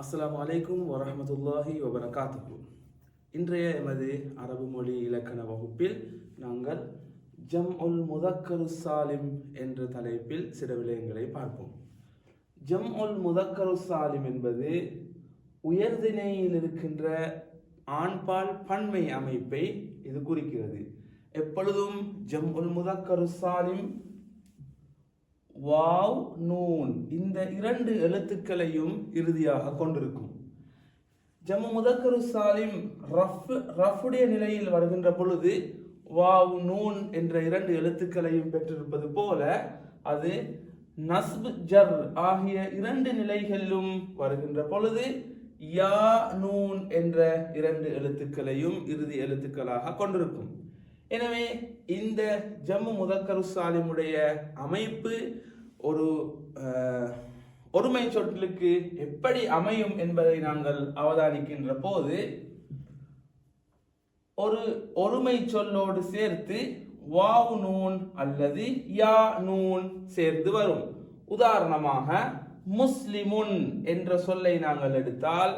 அஸ்ஸலாமு அலைக்கும் வரஹ்மத்துல்லாஹி வபரகாத்துஹு. இன்றைய எமது அரபு மொழி இலக்கண வகுப்பில் நாங்கள் ஜம்உல் முதக்கரு சாலிம் என்ற தலைப்பில் சில விடயங்களை பார்ப்போம். ஜம்உல் முதக்கரு சாலிம் என்பது உயர்திணையில் இருக்கின்ற ஆண்பால் பன்மை அமைப்பை இது குறிக்கிறது. எப்பொழுதும் ஜம்உல் முதக்கரு சாலிம் வாவ் நூன் இந்த இரண்டு எழுத்துக்களையும் இறுதியாக கொண்டிருக்கும். ஜம்மு முதக்கரு சாலிம் ரஃபுடைய நிலையில் வருகின்ற பொழுது வாவ் நூன் என்ற இரண்டு எழுத்துக்களையும் பெற்றிருப்பது போல அது நஸ்ப் ஜர் ஆகிய இரண்டு நிலைகளிலும் வருகின்ற பொழுது யா நூன் என்ற இரண்டு எழுத்துக்களையும் இறுதி எழுத்துக்களாக கொண்டிருக்கும். எனவே இந்த ஜம்மு முதக்கரு சாலிமுடைய அமைப்பு ஒரு ஒருமை சொற்களுக்கு எப்படி அமையும் என்பதை நாங்கள் அவதானிக்கின்ற போது ஒரு ஒருமை சொல்லோடு சேர்த்து வாவ் நூன் அல்லது யா நூன் சேர்ந்து வரும். உதாரணமாக முஸ்லிமுன் என்ற சொல்லை நாங்கள் எடுத்தால்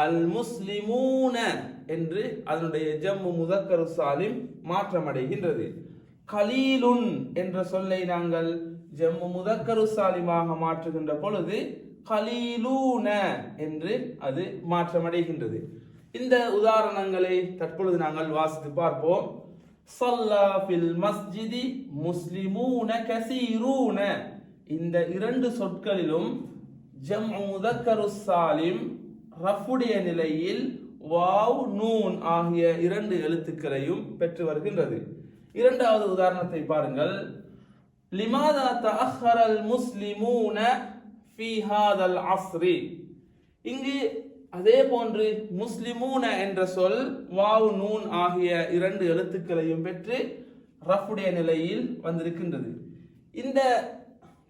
அல் முஸ்லிமூன என்று அதனுடைய ஜம்மு முதக்கரு சாலிம் மாற்றமடைகின்றது. கலீலுன் என்ற சொல்லை நாங்கள் ஜம்மு முதக்கரு சாலிமாக மாற்றுகின்ற பொழுது கலீலூன என்று அது மாற்றமடைகின்றது. இந்த உதாரணங்களை தற்பொழுது நாங்கள் வாசித்து பார்ப்போம். ஸல்லா ஃபில் மஸ்ஜிதி முஸ்லிமூன கஸீரூன இந்த இரண்டு சொற்களிலும் ஜம்மு முதக்கரு சாலிம் ரஃபுடைய நிலையில் வாவ் நூன் ஆகிய இரண்டு எழுத்துக்களையும் பெற்று வருகின்றது. இரண்டாவது உதாரணத்தை பாருங்கள். லிமாதா தஅخرல் முஸ்லிமூன ஃபீ ஹாதல் அஸ்ரி. இங்கு அதே போன்று முஸ்லிமூன என்ற சொல் வாவ் நூன் ஆகிய இரண்டு எழுத்துக்களையும் பெற்று ரஃபுடைய நிலையில் வந்திருக்கின்றது. இந்த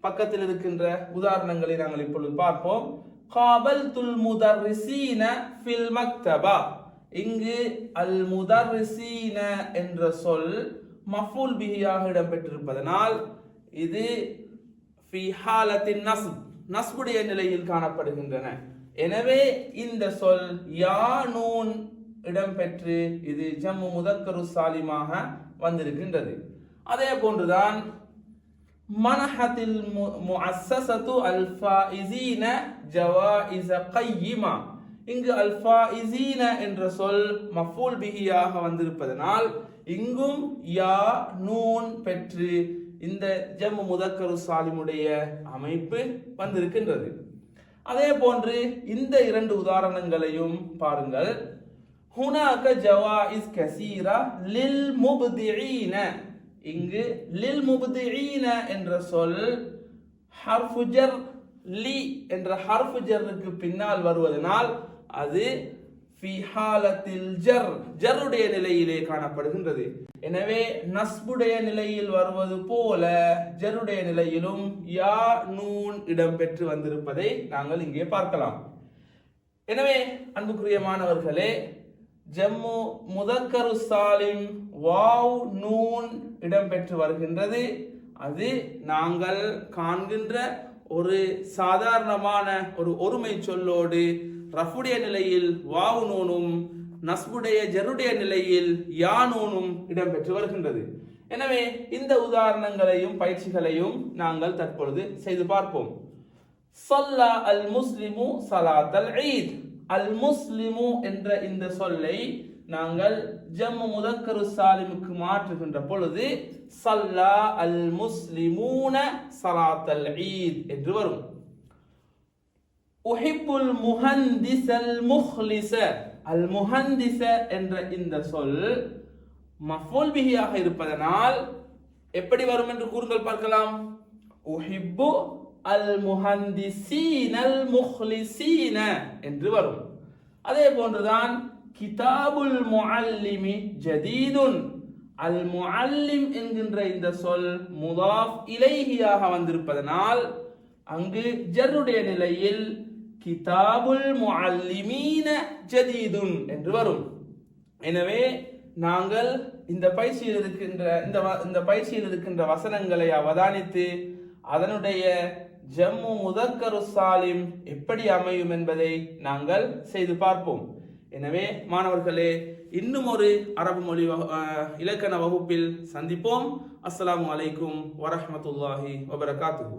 பக்கத்தில் இருக்கின்ற உதாரணங்களை நாங்கள் இப்பொழுது பார்ப்போம். காபல்துல் முதர்ரிசீன ஃபில் மக்தபா. இங்கு அல் முதர்ரிசீன என்ற சொல் மஃபூல் பிஹியாக இடம்பெற்றிருப்பதனால் இது ஃபி ஹாலத்தின் நஸ்புடைய நிலையில் காணப்படுகின்றன. எனவே இந்த சொல் யா நூன் இடம்பெற்று இது ஜம்மு முதக்கரு சாலிமாக வந்திருக்கின்றது. அதே போன்றுதான் மனஹத்தில் முஅஸ்ஸஸது அல் ஃபாயிஸீன ஜவாயிஸ கையிமா. இங்கு அல் ஃபாயிஸீன என்ற சொல் மஃபூல் பிஹியாக வந்திருப்பதனால் இங்கும் யா நூன் பெற்று இந்த ஜம்மு முதக்கரு சாலிமுடைய அமைப்பு வந்திருக்கின்றது. அதே போன்று இந்த இரண்டு உதாரணங்களையும் பாருங்கள். ஹுனாக ஜவாயிஸ் கஸீரா லில் முப்திஈன. இங்கு லில் முப்திஈன என்ற சொல் ஹர்ஃபு ஜர் லி என்ற ஹர்ஃபு ஜர்ருக்கு பின்னால் வருவதனால் அது ஃபி ஹாலத்தில் ஜர்ருடைய நிலையிலே காணப்படுகின்றது. எனவே நஸ்புடைய நிலையில் வருவது போல ஜர்ருடைய நிலையிலும் யா நூன் இடம்பெற்று வந்திருப்பதை நாங்கள் இங்கே பார்க்கலாம். எனவே அன்புக்குரிய மாணவர்களே, ஜம்மு முதக்கரு சாலிம் வாவ் நூன் இடம்பெற்று வருகின்றது. அது நாங்கள் காண்கின்ற ஒரு சாதாரணமான ஒரு ஒருமை சொல்லோடு ரஃபுடைய நிலையில் வாவ் நூனும் நஸ்புடைய ஜருடைய நிலையில் யா நூனும் இடம்பெற்று வருகின்றது. எனவே இந்த உதாரணங்களையும் பயிற்சிகளையும் நாங்கள் தற்பொழுது செய்து பார்ப்போம். ஸல்லா அல் முஸ்லிமு ஸலாத்தல் ஈத். அல் முஸ்லிமு என்ற இந்த சொல்லை நாங்கள் ஜம்மு முதக்கரு சாலிமுக்கு மாற்றுகின்ற பொழுது ஸல்லா அல் முஸ்லிமூன ஸலாத்தல் ஈத் என்று வரும். உஹிப்புல் முஹந்திஸல் முஹ்லிஸ. அல் முஹந்திஸ என்ற இந்த சொல் மஃபூல் பிஹியாக இருப்பதனால் எப்படி வரும் என்று கூறுங்கள் பார்க்கலாம். உஹிப்பு அல் முஹந்திஸீனல் முஹ்லிஸீன என்று வரும். அதே போன்றுதான் கிதாபுல் முஅல்லிமி ஜதீதுன். அல் முஅல்லிம் என்கின்ற இந்த சொல் முதாஃப் இலைஹியாக வந்திருப்பதனால் அங்கு ஜர்ருடைய நிலையில் கிதாபுல் முஅல்லிமீன ஜதீதுன் என்று வரும். எனவே நாங்கள் இந்த பயிற்சியில் இருக்கின்ற வசனங்களை அவதானித்து அதனுடைய ஜம்மு முதக்கரு சாலிம் எப்படி அமையும் என்பதை நாங்கள் செய்து பார்ப்போம். எனவே மாணவர்களே, இன்னும் ஒரு அரபு மொழி இலக்கண வகுப்பில் சந்திப்போம். அஸ்ஸலாமு அலைக்கும் வரஹ்மத்துல்லாஹி வபரகாத்துஹு.